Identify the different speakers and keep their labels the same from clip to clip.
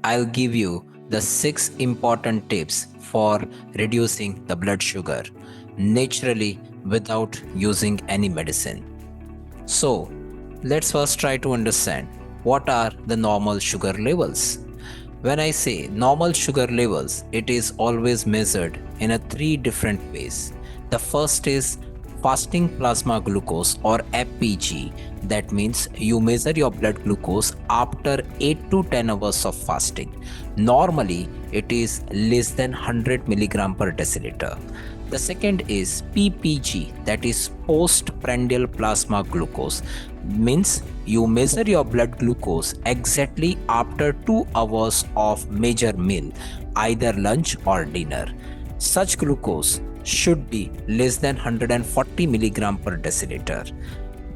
Speaker 1: I'll give you the 6 important tips for reducing the blood sugar naturally without using any medicine. So, let's first try to understand what are the normal sugar levels. When I say normal sugar levels, it is always measured in a 3 different ways. The first is fasting plasma glucose or FPG. That means you measure your blood glucose after 8 to 10 hours of fasting. Normally, it is less than 100 milligram per deciliter. The second is PPG, that is postprandial plasma glucose. Means you measure your blood glucose exactly after 2 hours of major meal, either lunch or dinner. Such glucose should be less than 140 milligram per deciliter.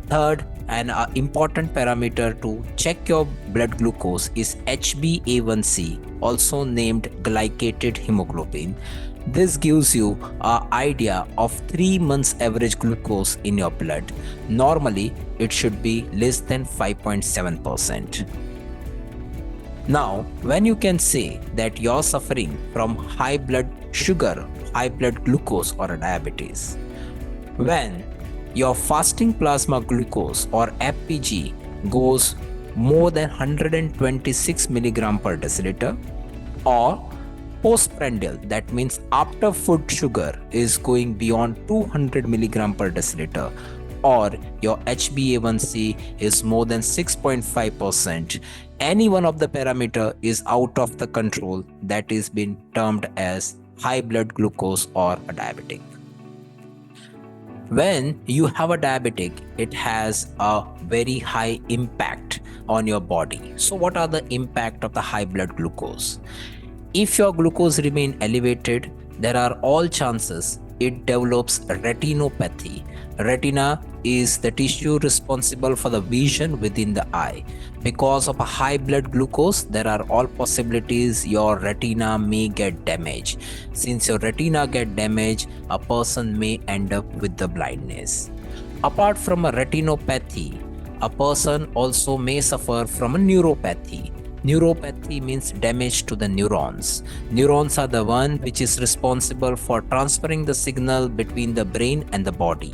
Speaker 1: Third, an important parameter to check your blood glucose is HbA1c, also named glycated hemoglobin. This gives you an idea of 3 months average glucose in your blood. Normally, it should be less than 5.7%. Now, when you can say that you're suffering from high blood sugar, high blood glucose or diabetes, when your fasting plasma glucose or FPG goes more than 126 milligram per deciliter, or postprandial, that means after food sugar is going beyond 200 milligram per deciliter, or your HbA1c is more than 6.5%, any one of the parameter is out of the control, that is been termed as high blood glucose or a diabetic. When you have a diabetic, it has a very high impact on your body. So what are the impact of the high blood glucose? If your glucose remain elevated, there are all chances it develops retinopathy. Retina is the tissue responsible for the vision within the eye. Because of a high blood glucose, there are all possibilities your retina may get damaged. Since your retina get damaged, a person may end up with the blindness. Apart from a retinopathy, a person also may suffer from a neuropathy. Neuropathy means damage to the neurons. Neurons are the one which is responsible for transferring the signal between the brain and the body.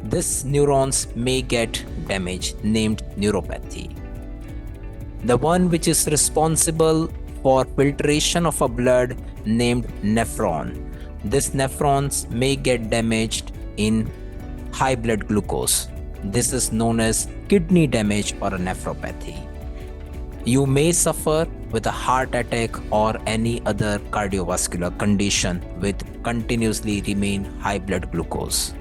Speaker 1: This neurons may get damaged, named neuropathy. The one which is responsible for filtration of a blood, named nephron. This nephrons may get damaged in high blood glucose. This is known as kidney damage or a nephropathy. You may suffer with a heart attack or any other cardiovascular condition with continuously remain high blood glucose.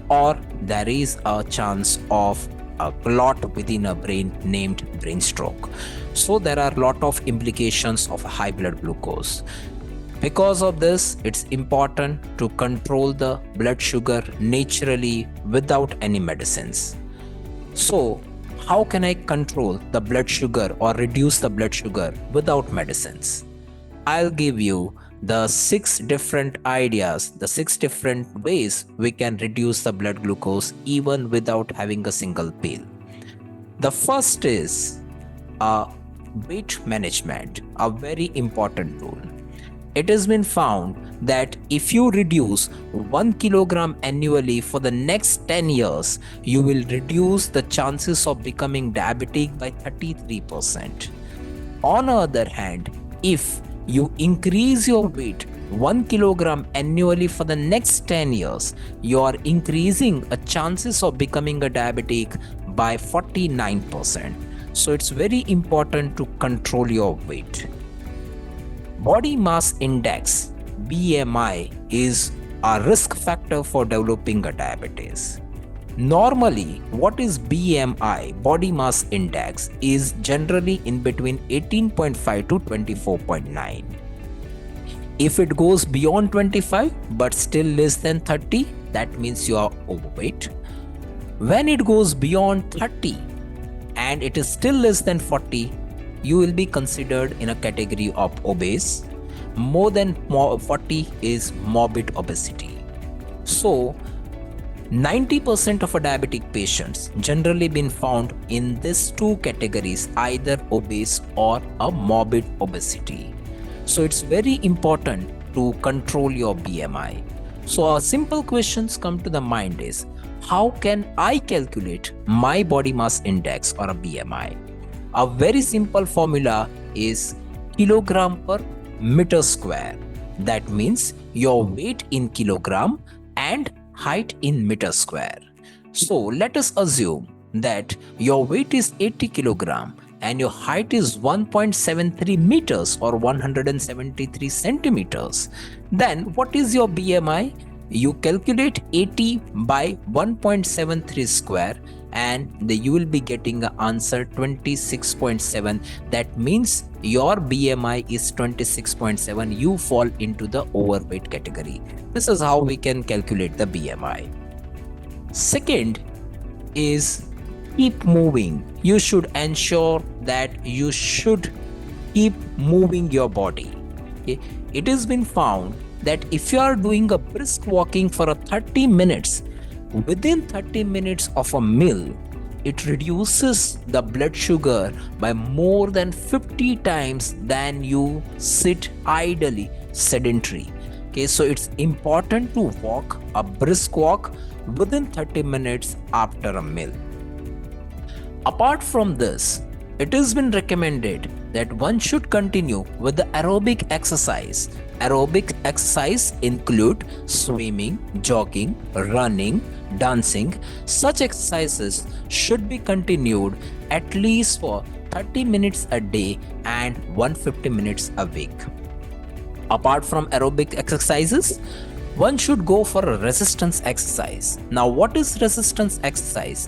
Speaker 1: Or there is a chance of a clot within a brain named brain stroke. So there are a lot of implications of high blood glucose. Because of this, it's important to control the blood sugar naturally without any medicines. So, how can I control the blood sugar or reduce the blood sugar without medicines? I'll give you the 6 different ideas, the 6 different ways we can reduce the blood glucose even without having a single pill. The first is weight management, a very important rule. It has been found that if you reduce 1 kilogram annually for the next 10 years, you will reduce the chances of becoming diabetic by 33%. On the other hand, if you increase your weight 1 kilogram annually for the next 10 years, you are increasing a chances of becoming a diabetic by 49%. So it's very important to control your weight. Body mass index, BMI, is a risk factor for developing a diabetes. Normally, what is BMI, body mass index, is generally in between 18.5 to 24.9. If it goes beyond 25 but still less than 30, that means you are overweight. When it goes beyond 30 and it is still less than 40, you will be considered in a category of obese. More than 40 is morbid obesity. So, 90% of a diabetic patients generally been found in these two categories, either obese or a morbid obesity. So it's very important to control your BMI. So a simple questions come to the mind is, how can I calculate my body mass index or a BMI? A very simple formula is kilogram per meter square. That means your weight in kilogram and height in meter square. So let us assume that your weight is 80 kilogram and your height is 1.73 meters or 173 centimeters. Then what is your BMI? You calculate 80 by 1.73 square and you will be getting an answer 26.7. That means your BMI is 26.7. You fall into the overweight category. This is how we can calculate the BMI. Second is keep moving. You should ensure that you should keep moving your body. Okay? It has been found that if you are doing a brisk walking for a 30 minutes, within 30 minutes of a meal, it reduces the blood sugar by more than 50 times than you sit idly sedentary. Okay, so it's important to walk a brisk walk within 30 minutes after a meal. Apart from this, it has been recommended that one should continue with the aerobic exercise. Aerobic exercise include swimming, jogging, running, dancing. Such exercises should be continued at least for 30 minutes a day and 150 minutes a week. Apart from aerobic exercises, one should go for a resistance exercise. Now, what is resistance exercise?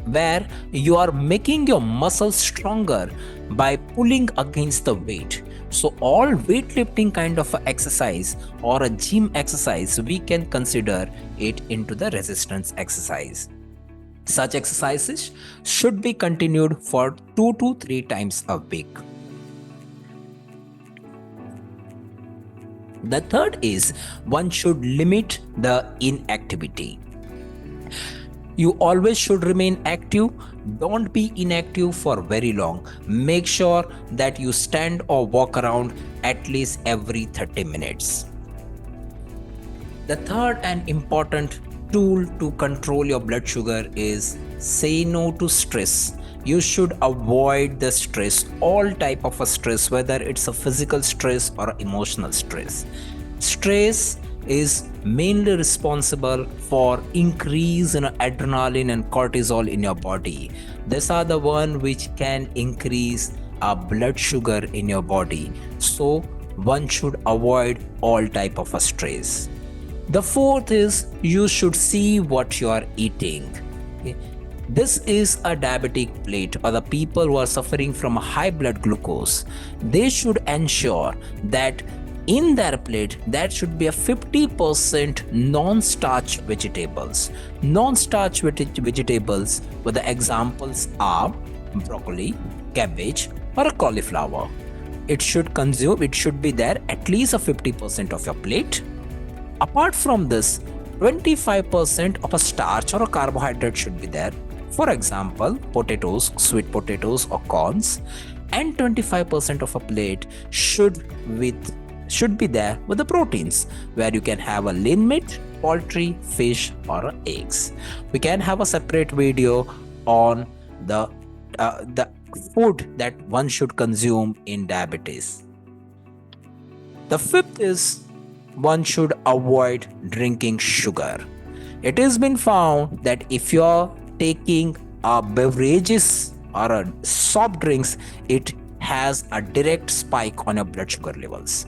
Speaker 1: Where you are making your muscles stronger by pulling against the weight. So all weightlifting kind of exercise or a gym exercise, we can consider it into the resistance exercise. Such exercises should be continued for 2 to 3 times a week. The third is one should limit the inactivity. You always should remain active. Don't be inactive for very long. Make sure that you stand or walk around at least every 30 minutes. The third and important tool to control your blood sugar is say no to stress. You should avoid the stress, all type of a stress, whether it's a physical stress or emotional stress. Stress is mainly responsible for increase in adrenaline and cortisol in your body. These are the one which can increase blood sugar in your body. So one should avoid all type of a stress. The fourth is you should see what you are eating. Okay? This is a diabetic plate, or the people who are suffering from high blood glucose. They should ensure that in their plate, that should be a 50% non-starch vegetables. Non-starch vegetables, where the examples are broccoli, cabbage, or a cauliflower. It should be there at least a 50% of your plate. Apart from this, 25% of a starch or a carbohydrate should be there. For example, potatoes, sweet potatoes or corns, and 25% of a plate should be there with the proteins, where you can have a lean meat, poultry, fish or eggs. We can have a separate video on the food that one should consume in diabetes. The fifth is one should avoid drinking sugar. It has been found that if you're taking beverages or soft drinks, it has a direct spike on your blood sugar levels.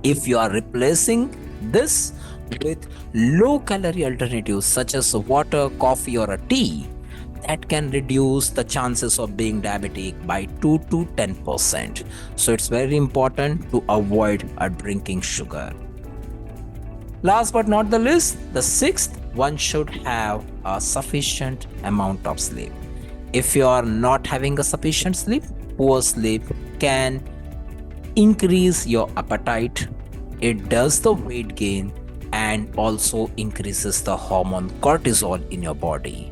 Speaker 1: If you are replacing this with low calorie alternatives such as water, coffee or a tea, that can reduce the chances of being diabetic by 2 to 10%. So it's very important to avoid drinking sugar. Last but not the least, the sixth, one should have a sufficient amount of sleep. If you are not having a sufficient sleep, poor sleep can increase your appetite. It does the weight gain and and also increases the hormone cortisol in your body.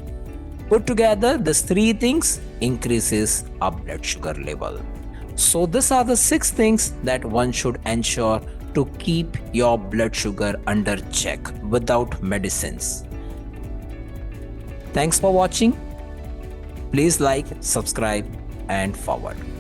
Speaker 1: Put together, these three things increases our blood sugar level. So these are the 6 things that one should ensure to keep your blood sugar under check without medicines. Thanks for watching. Please like, subscribe and forward.